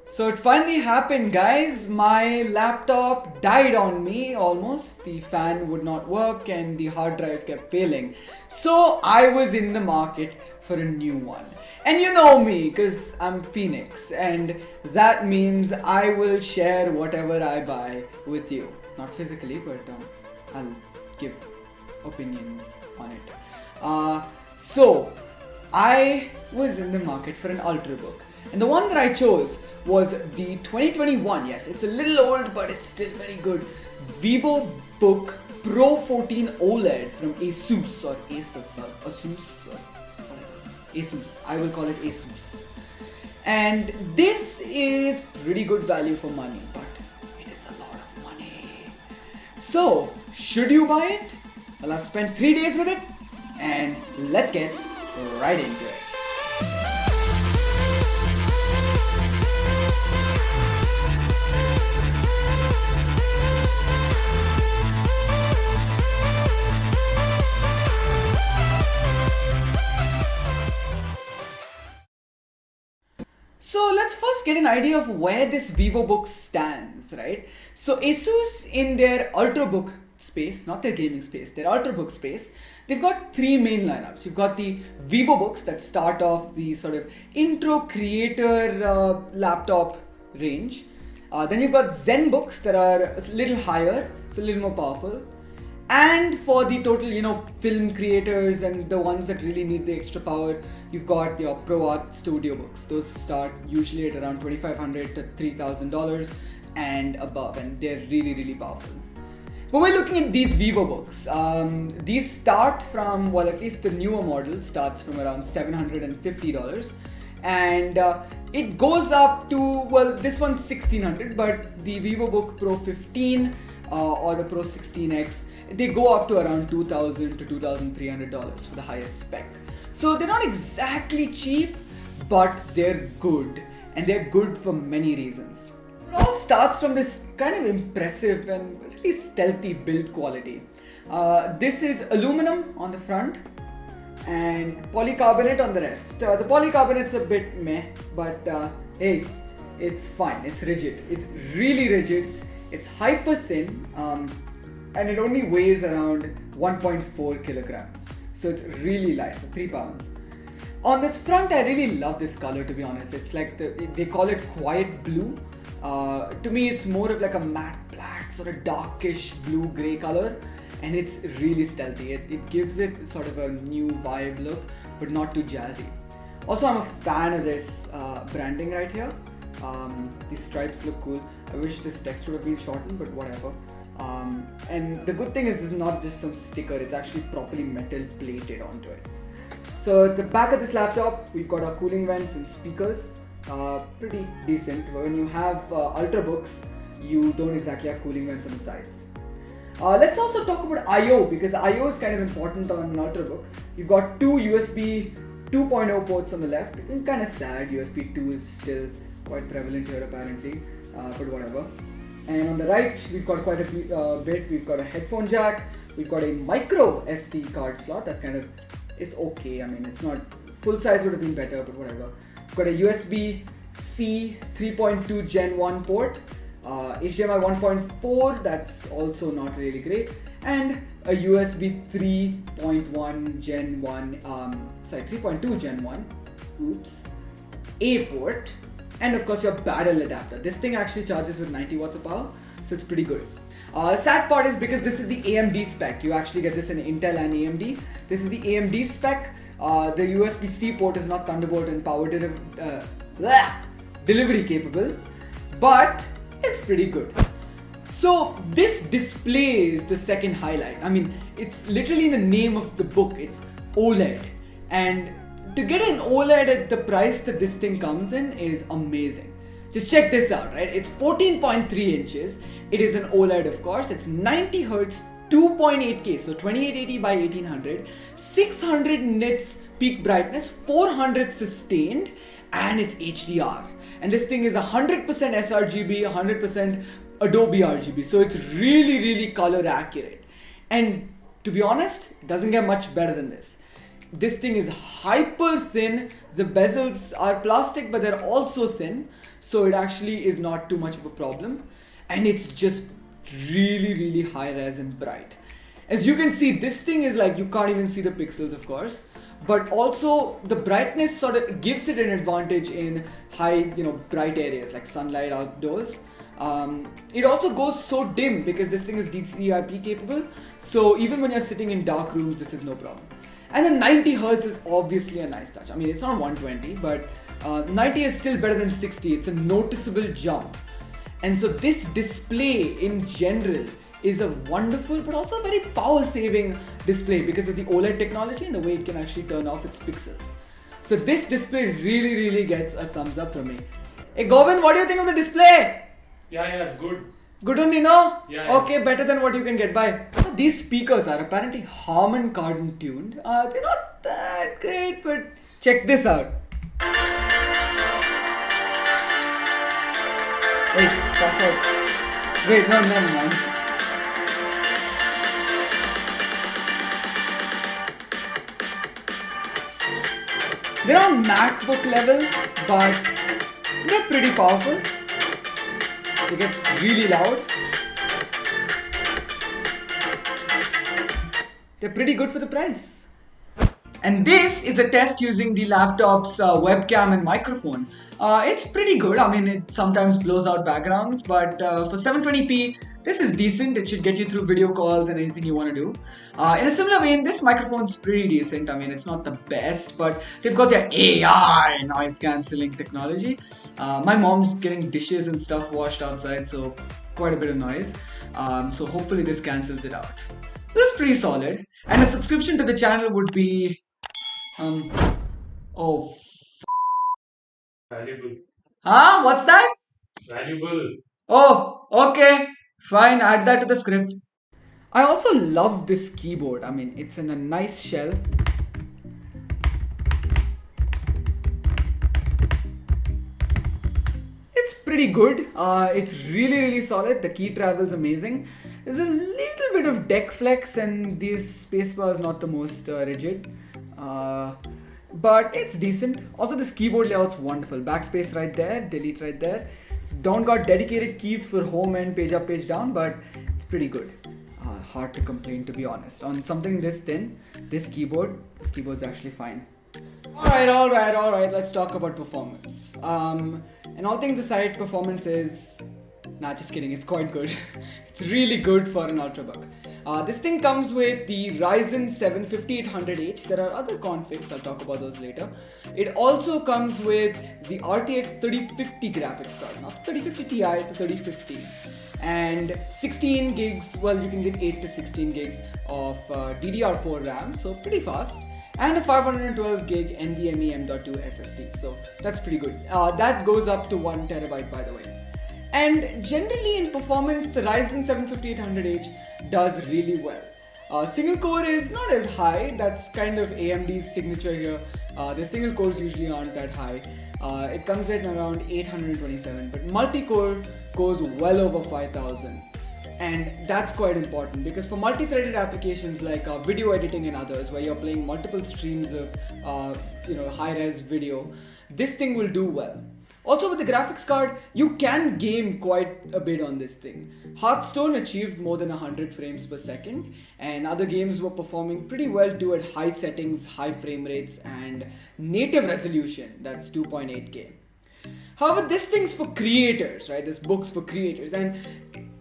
So it finally happened, guys. My laptop died on me almost. The fan would not work and the hard drive kept failing. So I was in the market for a new one. And you know me, because I'm Phoenix, and that means I will share whatever I buy with you. Not physically, but I'll give opinions on it. So I was in the market for an Ultrabook. And the one that I chose was the 2021, yes, it's a little old, but it's still very good, Vivobook Pro 14 OLED from Asus or Asus or Asus or Asus. I will call it Asus. And this is pretty good value for money, but it is a lot of money. So, should you buy it? Well, I've spent 3 days with it, and let's get right into it. So let's first get an idea of where this Vivobook stands, right? So Asus in their Ultrabook space, not their gaming space, their Ultrabook space, they've got three main lineups. You've got the Vivobooks that start off the sort of intro creator laptop range. Then you've got ZenBooks that are a little higher, so a little more powerful. And for the total, film creators and the ones that really need the extra power, you've got your Pro Art Studio books. Those start usually at around $2,500 to $3,000 and above, and they're really, really powerful. But we're looking at these Vivobooks. These start from, well, at least the newer model starts from around $750, and it goes up to, well, this one's $1,600, but the Vivobook Pro 15 or the Pro 16X, they go up to around $2,000 to $2,300 for the highest spec. So they're not exactly cheap, but they're good, and they're good for many reasons. It all starts from this kind of impressive and really stealthy build quality. This is aluminum on the front and polycarbonate on the rest. The polycarbonate's a bit meh, but hey, it's fine. It's rigid. It's really rigid. It's hyper thin. And it only weighs around 1.4 kilograms. So it's really light, so 3 pounds. On this front, I really love this color, to be honest. It's like, they call it quiet blue. To me, it's more of like a matte black, sort of darkish blue-gray color. And it's really stealthy. It gives it sort of a new vibe look, but not too jazzy. Also, I'm a fan of this branding right here. These stripes look cool. I wish this text would have been shortened, but whatever. And the good thing is this is not just some sticker, it's actually properly metal plated onto it. So at the back of this laptop, we've got our cooling vents and speakers, pretty decent. When you have Ultrabooks, you don't exactly have cooling vents on the sides. Let's also talk about I/O, because I/O is kind of important on an Ultrabook. You've got two USB 2.0 ports on the left. It's kind of sad, USB 2 is still quite prevalent here apparently, but whatever. And on the right, we've got quite a bit. We've got a headphone jack. We've got a micro SD card slot. That's kind of, it's okay. I mean, it's not, full size would have been better, but whatever. We've got a USB-C 3.2 Gen 1 port. HDMI 1.4, that's also not really great. And a USB 3.1 Gen 1, 3.2 Gen 1, A port. And of course your barrel adapter. This thing actually charges with 90 watts of power, so it's pretty good. Sad part is because this is the AMD spec. You actually get this in Intel and AMD. This is the AMD spec. The USB-C port is not Thunderbolt and power delivery capable, but it's pretty good. So this display is the second highlight. I mean, it's literally in the name of the book. It's OLED, and to get an OLED at the price that this thing comes in is amazing. Just check this out, right? It's 14.3 inches. It is an OLED, of course. It's 90 Hz, 2.8K, so 2880 by 1800, 600 nits peak brightness, 400 sustained, and it's HDR. And this thing is 100% sRGB, 100% Adobe RGB. So it's really, really color accurate. And to be honest, it doesn't get much better than this. This thing is hyper thin. The bezels are plastic, but they're also thin, so it actually is not too much of a problem. And it's just really high res and bright. As you can see, this thing is like, you can't even see the pixels, of course, but also the brightness sort of gives it an advantage in high, bright areas like sunlight outdoors. It also goes so dim because this thing is DCI-P capable, so even when you're sitting in dark rooms, this is no problem. And then 90 Hz is obviously a nice touch. I mean, it's not 120, but 90 is still better than 60. It's a noticeable jump. And so this display in general is a wonderful but also very power saving display because of the OLED technology and the way it can actually turn off its pixels. So this display really gets a thumbs up from me. Hey Govin, what do you think of the display? Yeah, it's good. Good only, no? Yeah. Okay, better than what you can get by. So these speakers are apparently Harman Kardon tuned. They're not that great, but check this out. Wait, fast out. Wait, no, never mind. They're on MacBook level, but they're pretty powerful. They get really loud. They're pretty good for the price. And this is a test using the laptop's webcam and microphone. It's pretty good. I mean, it sometimes blows out backgrounds, but for 720p, this is decent. It should get you through video calls and anything you want to do. In a similar vein, this microphone's pretty decent. I mean, it's not the best, but they've got their AI noise cancelling technology. My mom's getting dishes and stuff washed outside, so quite a bit of noise. So hopefully this cancels it out. This is pretty solid. And a subscription to the channel would be... Valuable. Huh? What's that? Valuable. Oh, okay. Fine, add that to the script. I also love this keyboard. I mean, it's in a nice shell. It's pretty good. It's really solid. The key travel's amazing. There's a little bit of deck flex and this spacebar is not the most rigid. But it's decent. Also, this keyboard layout's wonderful. Backspace right there, delete right there. Don't got dedicated keys for home and page up, page down, but it's pretty good. Hard to complain, to be honest. On something this thin, this keyboard's actually fine. Alright, let's talk about performance. And all things aside, performance is... Nah, just kidding, it's quite good. It's really good for an Ultrabook. This thing comes with the Ryzen 7 5800H. There are other configs, I'll talk about those later. It also comes with the RTX 3050 graphics card, not the 3050 Ti, the 3050. And 16 gigs, well, you can get 8 to 16 gigs of DDR4 RAM, so pretty fast. And a 512 gig NVMe M.2 SSD, so that's pretty good. That goes up to 1 terabyte, by the way. And generally in performance, the Ryzen 7 5800H does really well. Single core is not as high. That's kind of AMD's signature here. The single cores usually aren't that high. It comes at around 827, but multi-core goes well over 5000. And that's quite important because for multi-threaded applications like video editing and others, where you're playing multiple streams of high-res video, this thing will do well. Also with the graphics card, you can game quite a bit on this thing. Hearthstone achieved more than 100 frames per second, and other games were performing pretty well too at high settings, high frame rates, and native resolution, that's 2.8K. However, this thing's for creators, right? This book's for creators, and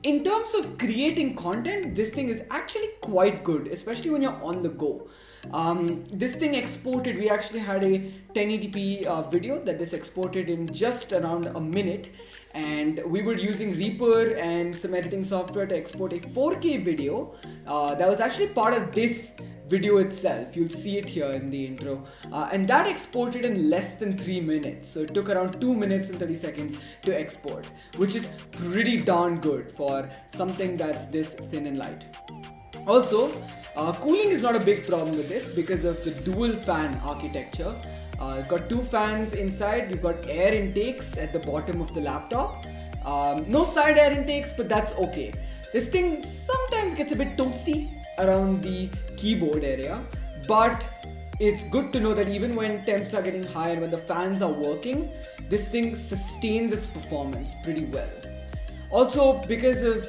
in terms of creating content, this thing is actually quite good, especially when you're on the go. This thing exported, we actually had a 1080p video that this exported in just around a minute, and we were using Reaper and some editing software to export a 4K video that was actually part of this video itself. You'll see it here in the intro, and that exported in less than 3 minutes, so it took around 2 minutes and 30 seconds to export, which is pretty darn good for something that's this thin and light. Also, cooling is not a big problem with this because of the dual fan architecture. You've got 2 fans inside, you've got air intakes at the bottom of the laptop. No side air intakes, but that's okay. This thing sometimes gets a bit toasty around the keyboard area, but it's good to know that even when temps are getting high and when the fans are working, this thing sustains its performance pretty well. Also, because of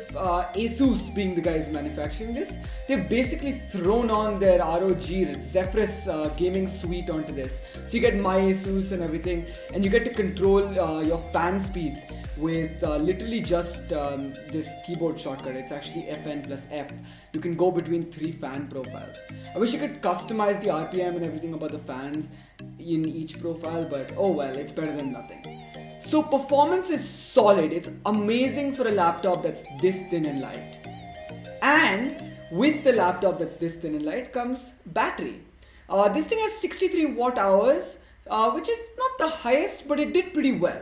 Asus being the guys manufacturing this, they've basically thrown on their ROG Zephyrus gaming suite onto this. So you get my Asus and everything, and you get to control your fan speeds with literally just this keyboard shortcut. It's actually FN plus F. You can go between 3 fan profiles. I wish you could customize the RPM and everything about the fans in each profile, but oh well, it's better than nothing. So performance is solid. It's amazing for a laptop that's this thin and light. And with the laptop that's this thin and light comes battery. This thing has 63 watt hours, which is not the highest, but it did pretty well.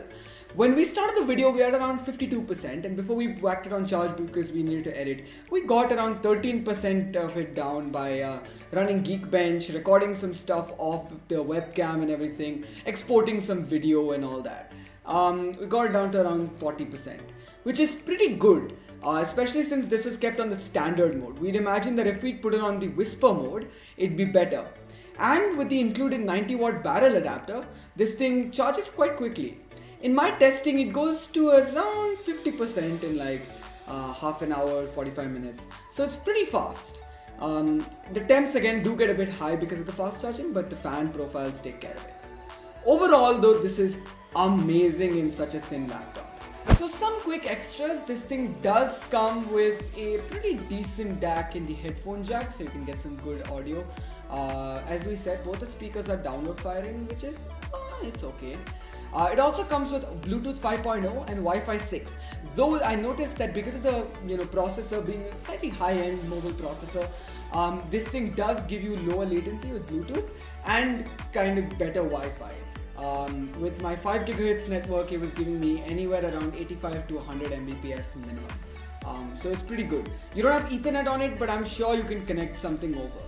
When we started the video, we had around 52%, and before we whacked it on charge because we needed to edit, we got around 13% of it down by running Geekbench, recording some stuff off the webcam and everything, exporting some video and all that. We got it down to around 40%, which is pretty good, especially since this was kept on the standard mode. We'd imagine that if we put it on the whisper mode, it'd be better. And with the included 90 watt barrel adapter, this thing charges quite quickly. In my testing, it goes to around 50% in like half an hour, 45 minutes. So it's pretty fast. The temps again do get a bit high because of the fast charging, but the fan profiles take care of it. Overall though, this is amazing in such a thin laptop. So some quick extras, this thing does come with a pretty decent DAC in the headphone jack, so you can get some good audio. As we said, both the speakers are downward firing, which is, it's okay. It also comes with Bluetooth 5.0 and Wi-Fi 6. Though I noticed that because of the processor being a slightly high-end mobile processor, this thing does give you lower latency with Bluetooth and kind of better Wi-Fi. With my 5 GHz network, it was giving me anywhere around 85 to 100 Mbps minimum. So it's pretty good. You don't have Ethernet on it, but I'm sure you can connect something over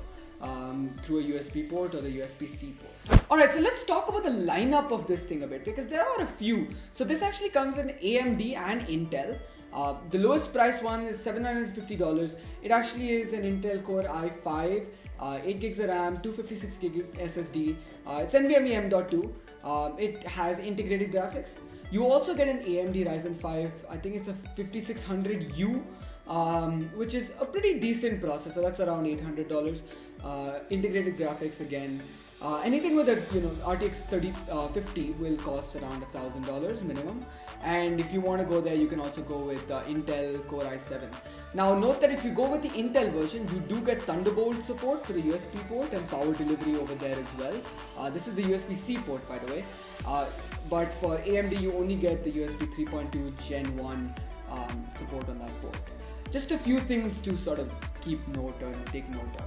through a USB port or the USB-C port. Alright, so let's talk about the lineup of this thing a bit because there are a few. So this actually comes in AMD and Intel. The lowest price one is $750. It actually is an Intel Core i5, 8 gigs of RAM, 256 gig SSD. It's NVMe M.2. It has integrated graphics. You also get an AMD Ryzen 5. I think it's a 5600U, which is a pretty decent processor. That's around $800. Integrated graphics again. Anything with a RTX 3050 will cost around $1,000 minimum, and if you want to go there, you can also go with Intel Core i7. Now note that if you go with the Intel version, you do get Thunderbolt support for the USB port and power delivery over there as well. This is the USB-C port, by the way, but for AMD you only get the USB 3.2 Gen 1 support on that port. Just a few things to sort of keep note or take note of.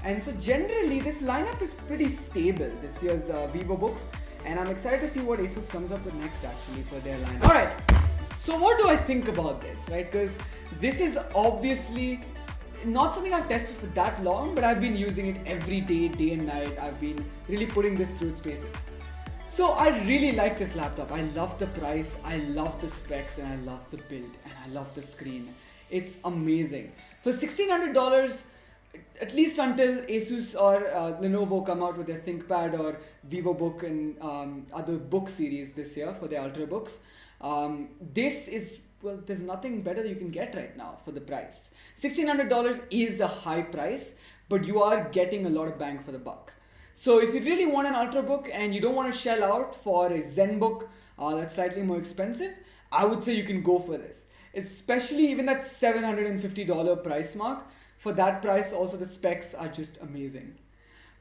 And so generally this lineup is pretty stable, this year's Vivobooks, and I'm excited to see what Asus comes up with next actually for their lineup. Alright, so what do I think about this, right? Because this is obviously not something I've tested for that long, but I've been using it every day, day and night. I've been really putting this through its paces. So I really like this laptop. I love the price, I love the specs, and I love the build, and I love the screen. It's amazing. For $1,600, at least until Asus or Lenovo come out with their ThinkPad or Vivobook and other book series this year for their Ultrabooks, this is, well, there's nothing better you can get right now for the price. $1,600 is a high price, but you are getting a lot of bang for the buck. So if you really want an Ultrabook and you don't want to shell out for a ZenBook that's slightly more expensive, I would say you can go for this. Especially even that $750 price mark. For that price, also the specs are just amazing.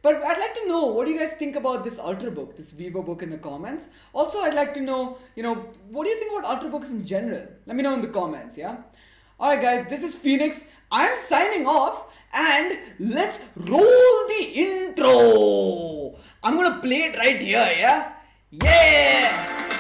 But I'd like to know, what do you guys think about this Ultrabook, this Vivobook in the comments? Also, I'd like to know, what do you think about Ultrabooks in general? Let me know in the comments, yeah? Alright guys, this is Phoenix. I'm signing off and let's roll the intro. I'm gonna play it right here, yeah? Yeah!